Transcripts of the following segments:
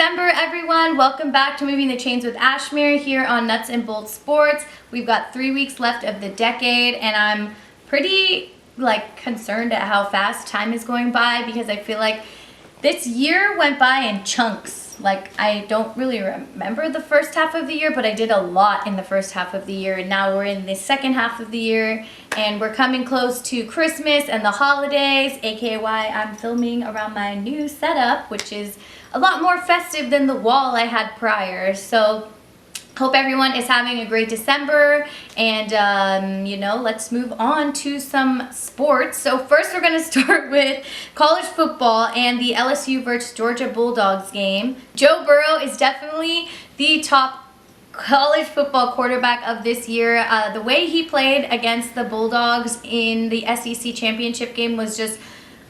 December, everyone. Welcome back to Moving the Chains with Ashmere here on Nuts and Bolts Sports. We've got 3 weeks left of the decade, and I'm pretty concerned at how fast time is going by because I feel like this year went by in chunks. I don't really remember the first half of the year, but I did a lot in the first half of the year, and now we're in the second half of the year, and we're coming close to Christmas and the holidays, aka why I'm filming around my new setup, which is a lot more festive than the wall I had prior. So hope everyone is having a great December, and let's move on to some sports. So first we're going to start with college football and the LSU versus Georgia Bulldogs game. Joe Burrow is definitely the top college football quarterback of this year. The way he played against the Bulldogs in the SEC championship game was just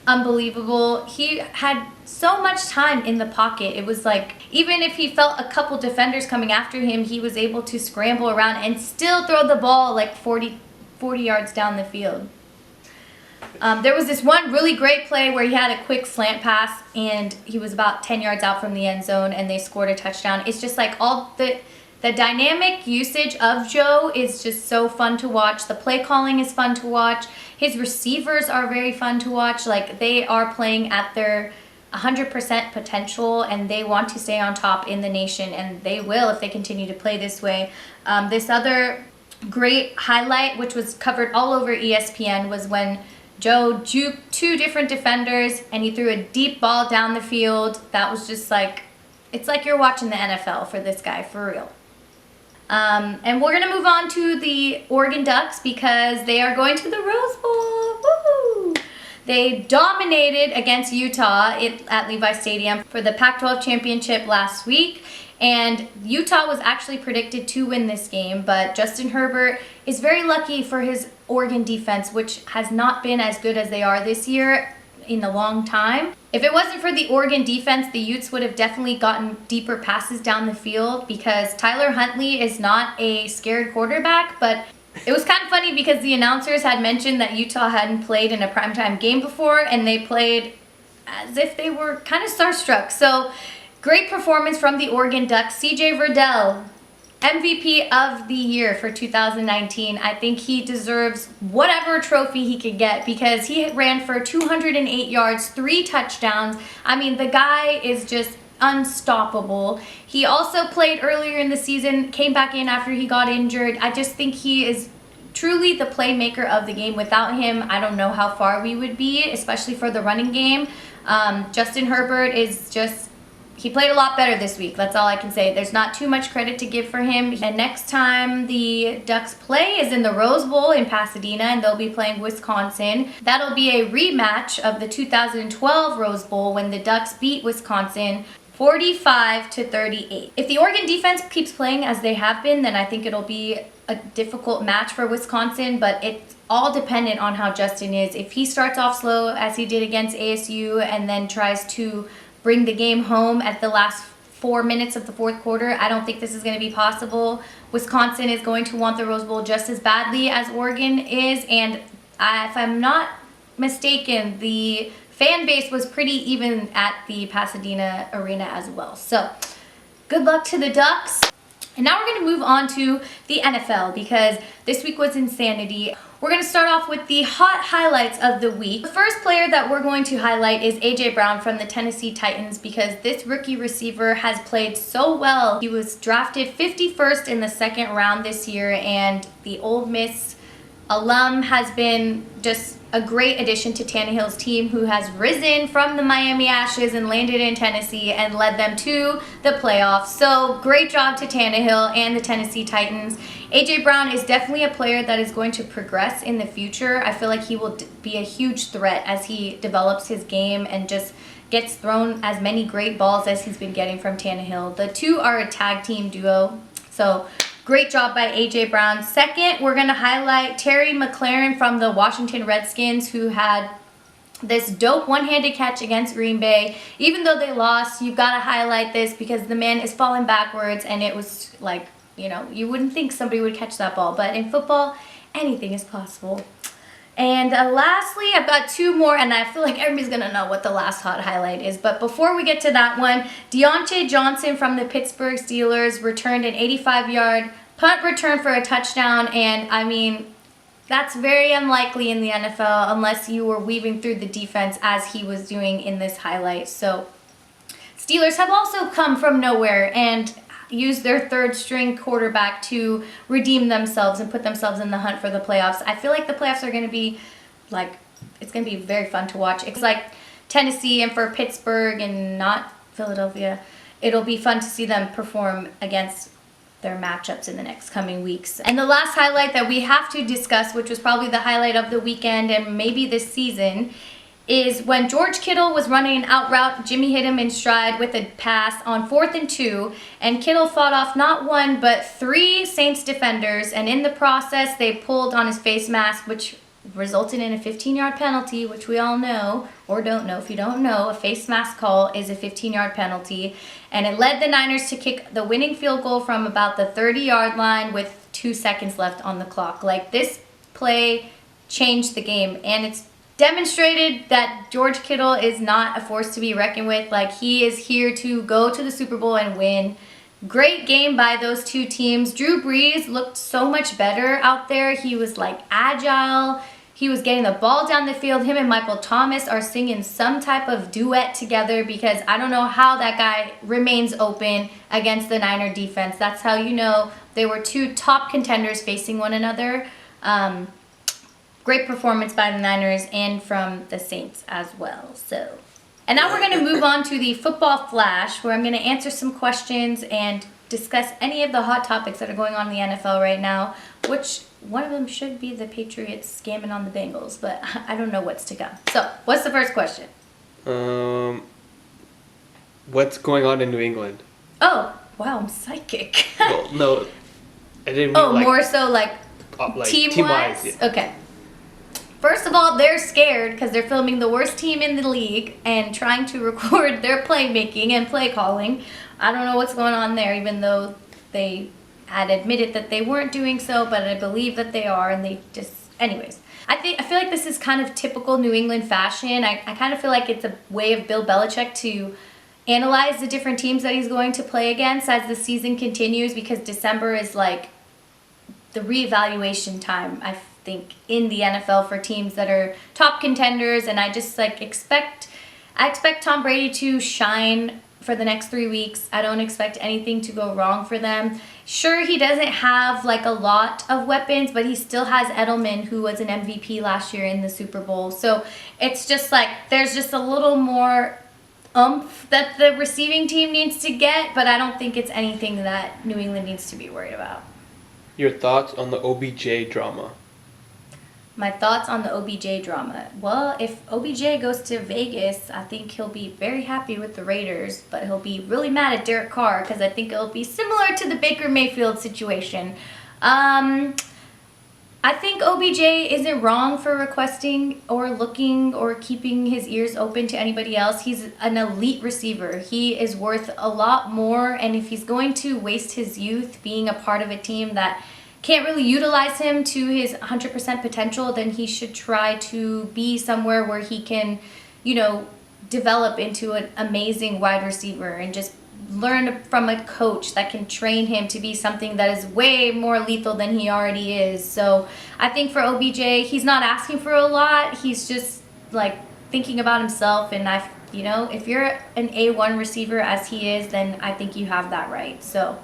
unbelievable. He had so much time in the pocket. It was like, even if he felt a couple defenders coming after him, he was able to scramble around and still throw the ball like 40 yards down the field. There was this one really great play where he had a quick slant pass and he was about 10 yards out from the end zone and they scored a touchdown. It's just like all the dynamic usage of Joe is just so fun to watch. The play calling is fun to watch. His receivers are very fun to watch. Like, they are playing at their 100% potential, and they want to stay on top in the nation, and they will if they continue to play this way. This other great highlight, which was covered all over ESPN, was when Joe juked two different defenders and he threw a deep ball down the field. That was just like, it's like you're watching the NFL for this guy, for real. And we're going to move on to the Oregon Ducks because they are going to the Rose Bowl. Woohoo! They dominated against Utah at Levi Stadium for the Pac-12 championship last week. And Utah was actually predicted to win this game, but Justin Herbert is very lucky for his Oregon defense, which has not been as good as they are this year in a long time. If it wasn't for the Oregon defense, the Utes would have definitely gotten deeper passes down the field because Tyler Huntley is not a scared quarterback. But it was kind of funny because the announcers had mentioned that Utah hadn't played in a primetime game before, and they played as if they were kind of starstruck. So great performance from the Oregon Ducks. CJ Verdell, MVP of the year for 2019. I think he deserves whatever trophy he could get because he ran for 208 yards, 3 touchdowns. I mean, the guy is just unstoppable. He also played earlier in the season, came back in after he got injured. I just think he is truly the playmaker of the game. Without him, I don't know how far we would be, especially for the running game. Justin Herbert is just, he played a lot better this week. That's all I can say. There's not too much credit to give for him. And next time the Ducks play is in the Rose Bowl in Pasadena, and they'll be playing Wisconsin. That'll be a rematch of the 2012 Rose Bowl when the Ducks beat Wisconsin 45-38. If the Oregon defense keeps playing as they have been, then I think it'll be a difficult match for Wisconsin, but it's all dependent on how Justin is. If he starts off slow as he did against ASU and then tries to bring the game home at the last 4 minutes of the fourth quarter, I don't think this is going to be possible. Wisconsin is going to want the Rose Bowl just as badly as Oregon is, and if I'm not mistaken, the fan base was pretty even at the Pasadena arena as well. So good luck to the Ducks. And now we're going to move on to the NFL because this week was insanity. We're going to start off with the hot highlights of the week. The first player that we're going to highlight is A.J. Brown from the Tennessee Titans because this rookie receiver has played so well. He was drafted 51st in the second round this year, and the Ole Miss alum has been just a great addition to Tannehill's team, who has risen from the Miami Ashes and landed in Tennessee and led them to the playoffs. So great job to Tannehill and the Tennessee Titans. A.J. Brown is definitely a player that is going to progress in the future. I feel like he will be a huge threat as he develops his game and just gets thrown as many great balls as he's been getting from Tannehill. The two are a tag team duo. So great job by A.J. Brown. Second, we're going to highlight Terry McLaurin from the Washington Redskins, who had this dope one-handed catch against Green Bay. Even though they lost, you've got to highlight this because the man is falling backwards, and it was like, you wouldn't think somebody would catch that ball. But in football, anything is possible. And lastly, I've got two more, and I feel like everybody's going to know what the last hot highlight is. But before we get to that one, Deontay Johnson from the Pittsburgh Steelers returned an 85-yard punt return for a touchdown. And, I mean, that's very unlikely in the NFL unless you were weaving through the defense as he was doing in this highlight. So Steelers have also come from nowhere and use their third string quarterback to redeem themselves and put themselves in the hunt for the playoffs. I feel like the playoffs are going to be it's going to be very fun to watch. It's like Tennessee, and for Pittsburgh and not Philadelphia, it'll be fun to see them perform against their matchups in the next coming weeks. And the last highlight that we have to discuss, which was probably the highlight of the weekend and maybe this season, is when George Kittle was running an out route. Jimmy hit him in stride with a pass on 4th and 2, and Kittle fought off not one but 3 Saints defenders, and in the process they pulled on his face mask, which resulted in a 15-yard penalty, which we all know, or don't know. If you don't know, a face mask call is a 15-yard penalty, and it led the Niners to kick the winning field goal from about the 30-yard line with 2 seconds left on the clock. Like, this play changed the game, and it's demonstrated that George Kittle is not a force to be reckoned with. Like, he is here to go to the Super Bowl and win. Great game by those two teams. Drew Brees looked so much better out there. He was like agile. He was getting the ball down the field. Him and Michael Thomas are singing some type of duet together, because I don't know how that guy remains open against the Niner defense. That's how you know they were two top contenders facing one another. Great performance by the Niners and from the Saints as well. So, and now we're going to move on to the football flash, where I'm going to answer some questions and discuss any of the hot topics that are going on in the NFL right now, which one of them should be the Patriots scamming on the Bengals, but I don't know what's to come. So, what's the first question? What's going on in New England? Oh, wow, I'm psychic. Well, no, I didn't mean more so like team-wise? Yeah. Okay. First of all, they're scared because they're filming the worst team in the league and trying to record their playmaking and play calling. I don't know what's going on there, even though they had admitted that they weren't doing so, but I believe that they are, and they just... Anyways, I feel like this is kind of typical New England fashion. I kind of feel like it's a way of Bill Belichick to analyze the different teams that he's going to play against as the season continues, because December is like the reevaluation time, I think, in the NFL for teams that are top contenders. And I just expect Tom Brady to shine for the next 3 weeks. I don't expect anything to go wrong for them. Sure, he doesn't have a lot of weapons, but he still has Edelman, who was an MVP last year in the Super Bowl. So it's just there's just a little more oomph that the receiving team needs to get, but I don't think it's anything that New England needs to be worried about. Your thoughts on the OBJ drama? My thoughts on the OBJ drama. Well, if OBJ goes to Vegas, I think he'll be very happy with the Raiders, but he'll be really mad at Derek Carr, because I think it'll be similar to the Baker Mayfield situation. I think OBJ isn't wrong for requesting or looking or keeping his ears open to anybody else. He's an elite receiver. He is worth a lot more, and if he's going to waste his youth being a part of a team that can't really utilize him to his 100% potential, then he should try to be somewhere where he can, develop into an amazing wide receiver and just learn from a coach that can train him to be something that is way more lethal than he already is. So I think for OBJ, he's not asking for a lot. He's just thinking about himself, and if you're an A1 receiver as he is, then I think you have that right. So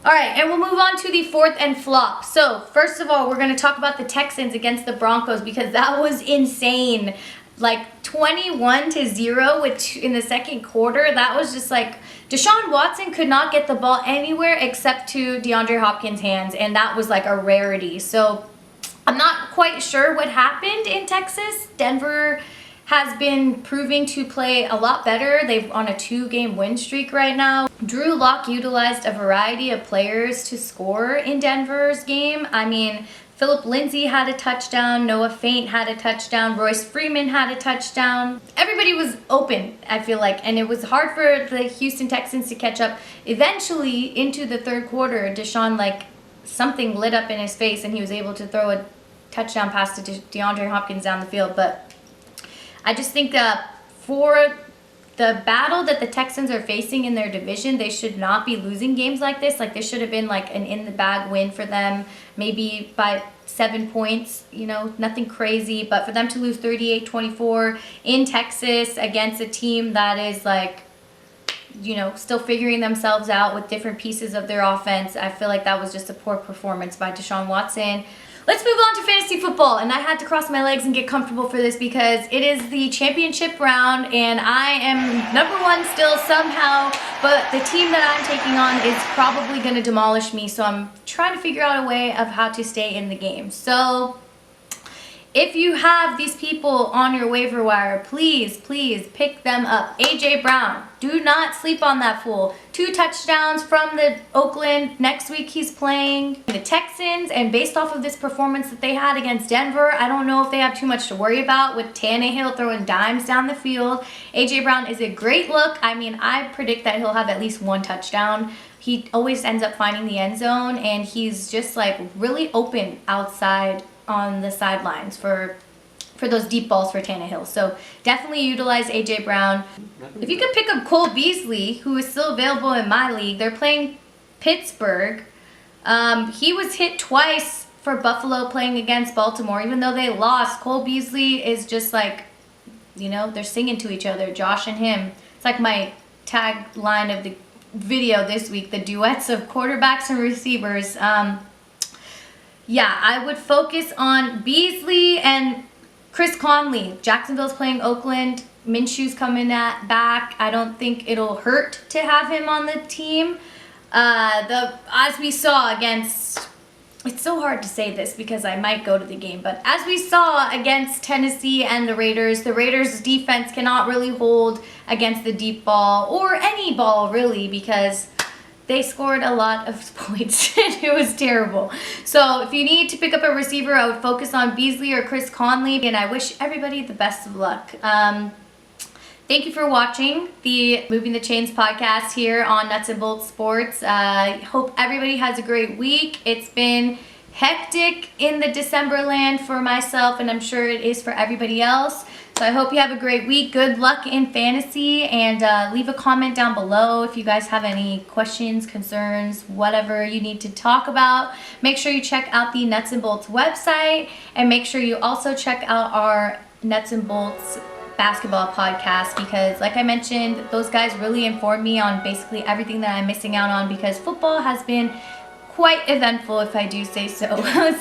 all right, and we'll move on to the fourth and flop. So first of all, we're going to talk about the Texans against the Broncos, because that was insane. 21-0 in the second quarter. That was just Deshaun Watson could not get the ball anywhere except to DeAndre Hopkins' hands, and that was a rarity. So I'm not quite sure what happened in Texas. Denver has been proving to play a lot better. They're on a 2-game win streak right now. Drew Lock utilized a variety of players to score in Denver's game. I mean, Phillip Lindsay had a touchdown, Noah Fant had a touchdown, Royce Freeman had a touchdown. Everybody was open, I feel like, and it was hard for the Houston Texans to catch up. Eventually, into the third quarter, Deshaun, something lit up in his face, and he was able to throw a touchdown pass to DeAndre Hopkins down the field. But I just think that for the battle that the Texans are facing in their division, they should not be losing games like this. Like, this should have been like an in-the-bag win for them, maybe by 7 points, you know, nothing crazy. But for them to lose 38-24 in Texas against a team that is like, you know, still figuring themselves out with different pieces of their offense, I feel like that was just a poor performance by Deshaun Watson. Let's move on to fantasy football, and I had to cross my legs and get comfortable for this because it is the championship round, and I am number one still somehow, but the team that I'm taking on is probably going to demolish me, so I'm trying to figure out a way of how to stay in the game. So if you have these people on your waiver wire, please pick them up. A.J. Brown, do not sleep on that fool. 2 touchdowns from the Oakland. Next week he's playing the Texans, and based off of this performance that they had against Denver, I don't know if they have too much to worry about with Tannehill throwing dimes down the field. A.J. Brown is a great look. I mean, I predict that he'll have at least 1 touchdown. He always ends up finding the end zone, and he's just like really open outside on the sidelines for those deep balls for Tannehill. So definitely utilize A.J. Brown. If you could pick up Cole Beasley, who is still available in my league, they're playing Pittsburgh. He was hit twice for Buffalo playing against Baltimore. Even though they lost, Cole Beasley is just like, you know, they're singing to each other, Josh and him. It's like my tagline of the video this week, the duets of quarterbacks and receivers. Yeah, I would focus on Beasley and Chris Conley. Jacksonville's playing Oakland. Minshew's coming back. I don't think it'll hurt to have him on the team. As we saw against, it's so hard to say this because I might go to the game, but as we saw against Tennessee and the Raiders defense cannot really hold against the deep ball or any ball really, because they scored a lot of points and it was terrible. So if you need to pick up a receiver, I would focus on Beasley or Chris Conley, and I wish everybody the best of luck. Thank you for watching the Moving the Chains podcast here on Nuts and Bolts Sports. I hope everybody has a great week. It's been hectic in the December land for myself, and I'm sure it is for everybody else. So I hope you have a great week. Good luck in fantasy, and leave a comment down below if you guys have any questions, concerns, whatever you need to talk about. Make sure you check out the Nuts and Bolts website, and make sure you also check out our Nuts and Bolts basketball podcast, because like I mentioned, those guys really inform me on basically everything that I'm missing out on, because football has been quite eventful, if I do say so.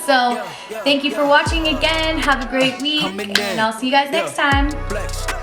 So thank you for watching again. Have a great week, and I'll see you guys next time.